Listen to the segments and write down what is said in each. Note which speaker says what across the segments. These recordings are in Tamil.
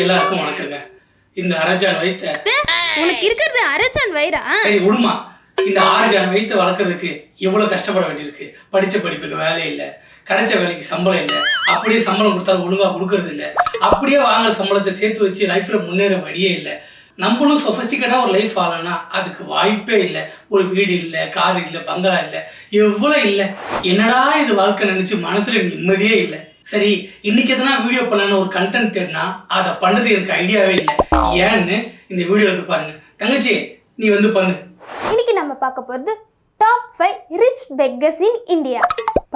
Speaker 1: எல்லாருக்கும் வணக்கங்க. இந்த அரஜான் வைத்த
Speaker 2: உனக்கு இருக்கிறது அரஜான் வயிறா?
Speaker 1: சரி விடுமா. இந்த ஆர்ஜான் வைத்த வளர்க்கறதுக்கு எவ்வளவு கஷ்டப்பட வேண்டியிருக்கு. படிச்ச படிப்புக்கு வேலை இல்லை, கிடைச்ச வேலைக்கு சம்பளம் இல்லை, அப்படியே சம்பளம் கொடுத்தாலும் ஒழுங்கா கொடுக்கறது இல்லை, அப்படியே வாங்குற சம்பளத்தை சேர்த்து வச்சு லைஃப்ல முன்னேற வழியே இல்லை. நம்மளும் சொஃபிஸ்டிகேட்டா ஒரு லைஃப் ஆகலன்னா அதுக்கு வாய்ப்பே இல்லை. ஒரு வீடு இல்லை, கார் இல்லை, பங்களா இல்லை, எவ்வளவு இல்லை. என்னடா இது வாழ்க்கை நினைச்சு மனசுல நிம்மதியே இல்லை. சரி, இன்னைக்கு எதனா வீடியோ பண்ணலான்னு ஒரு கண்டென்ட் தேடினா அதை பண்ணது எனக்கு ஐடியாவே இல்லை. ஏன்னு இந்த வீடியோவுக்கு பாருங்க. தங்கச்சி நீ வந்து பண்ணு.
Speaker 2: இன்னைக்கு நம்ம பார்க்க போறது top 5 rich beggars in India.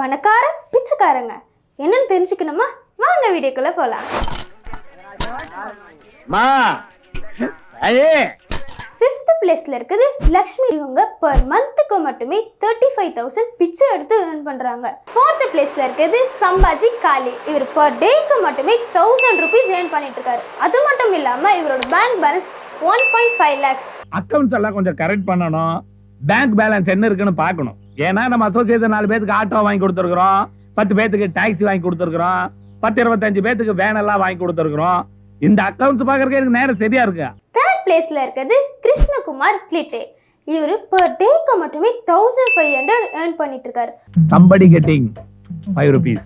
Speaker 2: பணக்கார பிச்சைக்காரங்க என்னன்னு தெரிஞ்சுக்கணுமா? வாங்க வீடியோக்குள்ள போலாம். ஃபிஃப்த் பிளேஸ்ல இருக்குது லக்ஷ்மி. இவங்க பர் மந்த்துக்கு மட்டுமே 35,000 பிச்சை எடுத்து ஏர்ன் பண்றாங்க. ஃபோர்த் பிளேஸ்ல இருக்குது சம்பாஜி காலி. இவர் பர் டேக்கு மட்டுமே 1000 rupees ஏர்ன் பண்ணிட்டு இருக்காரு. அது மட்டும் இல்லாம இவரோட பேங்க் பேலன்ஸ் 1.5 lakhs.
Speaker 3: அக்கவுண்ட்ஸ் எல்லாம் கொஞ்சம் கரெக்ட் பண்ணணும். பேங்க் பேலன்ஸ் என்ன இருக்குன்னு பார்க்கணும். ஏன்னா நம்ம அசோசியேஷன் 4 பேருக்கு ஆட்டோ வாங்கி கொடுத்துருக்கிறோம், 10 பேருக்கு டாக்ஸி வாங்கி கொடுத்துருக்கிறோம், 10-25 பேருக்கு வேன் எல்லாம் வாங்கி கொடுத்துருக்கிறோம். இந்த அக்கவுண்ட்ஸ் பாக்குறதுக்கு எனக்கு நேரம் சரியா இருக்கு.
Speaker 2: தேர்ட் பிளேஸ்ல இருக்கிறது கிருஷ்ணகுமார் கிளிட்டே. இவர் பர் டேக்கு மட்டுமே 1500 ஏர்ன் பண்ணிட்டு இருக்காரு.
Speaker 3: Somebody getting 5 rupees,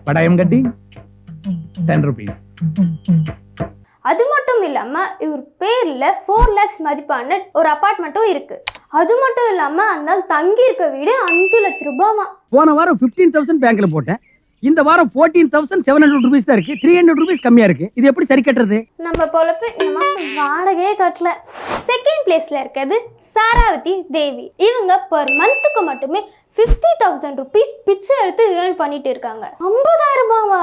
Speaker 3: but I am getting 10 rupees.
Speaker 2: அது மட்டும் இல்லாம இவர் பேர்ல 4 lakhs மதிப்பான ஒரு அபார்ட்மெண்ட்டும் இருக்கு. அது மட்டும் இல்லாம அந்த தங்கி இருக்க வீடு 5 லட்சம் ரூபாமா.
Speaker 4: போன வாரம் 15,000 பேங்க்ல போட்டேன். இந்த வாரம் 14,700 rupees தான் இருக்கு. 300 rupees கம்மியா இருக்கு. இது எப்படி சரி கட்டுறது?
Speaker 2: நம்ம பொழப்பு இந்த மாசம் வாடகையே கட்டல. செகண்ட் பிளேஸ்ல இருக்கிறது சாராவதி தேவி. இவங்க பர் மந்த்துக்கு மட்டுமே 50,000 rupees பிச்சை எடுத்து ஏர்ன் பண்ணிட்டு இருக்காங்க. 50,000 ரூபாவா?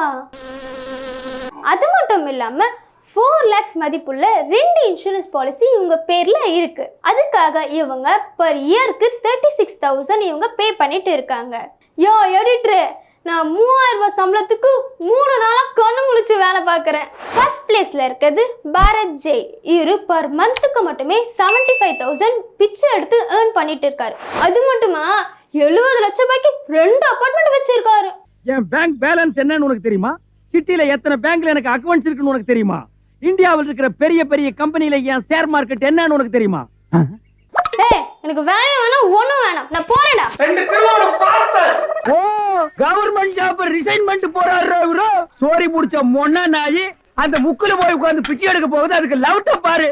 Speaker 2: அது மட்டும் இல்லாம 4 lakhs மதிப்புள்ள 2 இன்சூரன்ஸ் பாலிசி இவங்க பேர்ல இருக்கு. அதுக்காக இவங்க பர் இயருக்கு 36,000 இவங்க பே பண்ணிட்டு இருக்காங்க. யோ எடிட்டர், நான் 3000 ரூபாய் சம்பளத்துக்கு 3 நாளா கண்ணு முழிச்சு வேலை பார்க்குறேன். ஃபர்ஸ்ட் பிளேஸ்ல இருக்கிறது பாரத் ஜெய். இவரு பர் மந்த்துக்கு மட்டுமே 75,000 பிச்சை எடுத்து ஏர்ன் பண்ணிட்டு இருக்காரு. அது மட்டுமா 70 லட்சம் ரூபாய்க்கு 2 அபார்ட்மெண்ட் வச்சிருக்காரு.
Speaker 4: என் பேங்க் பேலன்ஸ் என்னன்னு உனக்கு தெரியுமா? சிட்டில எத்தனை பேங்க்ல எனக்கு அக்கவுண்ட்ஸ் இருக்குன்னு உனக்கு தெரியுமா? இந்தியாவில் இருக்கிற பெரிய பெரிய கம்பெனில என் ஷேர் மார்க்கெட் என்னன்னு உனக்கு தெரியுமா?
Speaker 2: ஏய், எனக்கு வேலையும் வேணாம், ஒண்ணும் வேணாம், நான் போறேன்டா.
Speaker 1: 2 கிலோட பார்சல்.
Speaker 4: ஓ, கவர்மெண்ட் ஜாப் ரிசைன்மென்ட் போறாரு இவரு. சோரி புடிச்ச மொன்னா நாயி அந்த முக்குல போய் உட்கார்ந்து பிச்சை எடுக்க போகுது. அதுக்கு லவுட்ட பாரு.